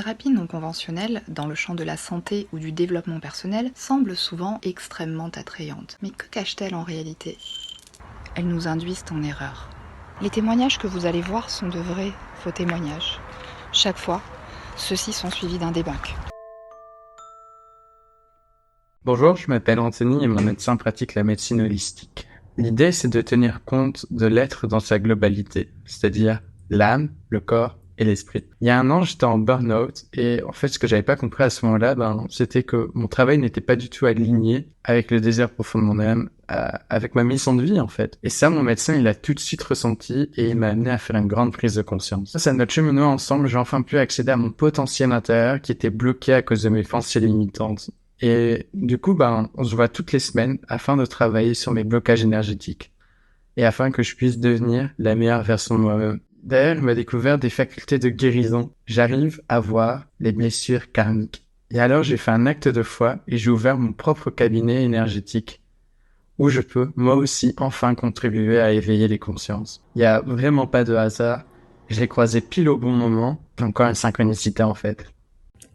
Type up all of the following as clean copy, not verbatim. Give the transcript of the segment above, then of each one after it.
thérapies non conventionnelles, dans le champ de la santé ou du développement personnel, semblent souvent extrêmement attrayantes. Mais que cachent-elles en réalité? Elles nous induisent en erreur. Les témoignages que vous allez voir sont de vrais faux témoignages. Chaque fois, ceux-ci sont suivis d'un debunk. Bonjour, je m'appelle Anthony et mon médecin pratique la médecine holistique. L'idée, c'est de tenir compte de l'être dans sa globalité, c'est-à-dire l'âme, le corps et l'esprit. Il y a un an, j'étais en burn-out et en fait, ce que j'avais pas compris à ce moment-là, c'était que mon travail n'était pas du tout aligné avec le désir profond de mon âme, avec ma mission de vie, en fait. Et ça, mon médecin, il a tout de suite ressenti et il m'a amené à faire une grande prise de conscience. Grâce à notre cheminement ensemble, j'ai enfin pu accéder à mon potentiel intérieur qui était bloqué à cause de mes pensées limitantes. Et du coup, on se voit toutes les semaines afin de travailler sur mes blocages énergétiques et afin que je puisse devenir la meilleure version de moi-même. D'ailleurs, il m'a découvert des facultés de guérison. J'arrive à voir les blessures karmiques. Et alors, j'ai fait un acte de foi et j'ai ouvert mon propre cabinet énergétique où je peux, moi aussi, enfin contribuer à éveiller les consciences. Il n'y a vraiment pas de hasard. Je l'ai croisé pile au bon moment. Encore une synchronicité, en fait.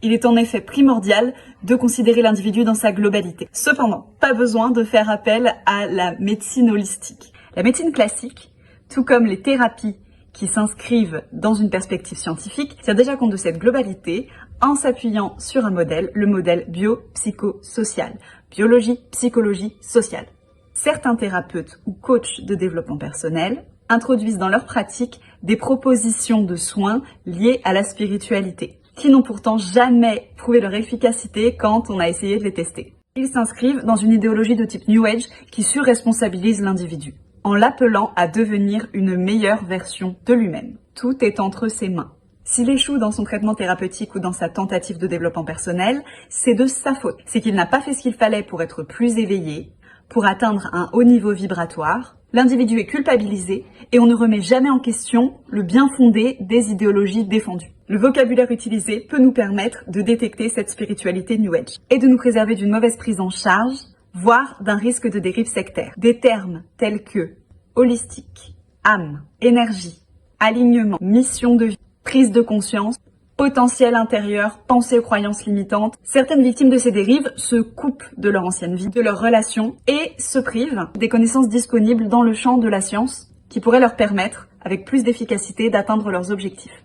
Il est en effet primordial de considérer l'individu dans sa globalité. Cependant, pas besoin de faire appel à la médecine holistique. La médecine classique, tout comme les thérapies qui s'inscrivent dans une perspective scientifique, tient déjà compte de cette globalité en s'appuyant sur un modèle, le modèle biopsychosocial. Biologie, psychologie, sociale. Certains thérapeutes ou coachs de développement personnel introduisent dans leur pratique des propositions de soins liées à la spiritualité, qui n'ont pourtant jamais prouvé leur efficacité quand on a essayé de les tester. Ils s'inscrivent dans une idéologie de type New Age qui surresponsabilise l'individu, en l'appelant à devenir une meilleure version de lui-même. Tout est entre ses mains. S'il échoue dans son traitement thérapeutique ou dans sa tentative de développement personnel, c'est de sa faute. C'est qu'il n'a pas fait ce qu'il fallait pour être plus éveillé, pour atteindre un haut niveau vibratoire. L'individu est culpabilisé et on ne remet jamais en question le bien fondé des idéologies défendues. Le vocabulaire utilisé peut nous permettre de détecter cette spiritualité New Age et de nous préserver d'une mauvaise prise en charge, voire d'un risque de dérive sectaire. Des termes tels que holistique, âme, énergie, alignement, mission de vie, prise de conscience, potentiel intérieur, pensée aux croyances limitantes. Certaines victimes de ces dérives se coupent de leur ancienne vie, de leurs relations et se privent des connaissances disponibles dans le champ de la science qui pourraient leur permettre, avec plus d'efficacité, d'atteindre leurs objectifs.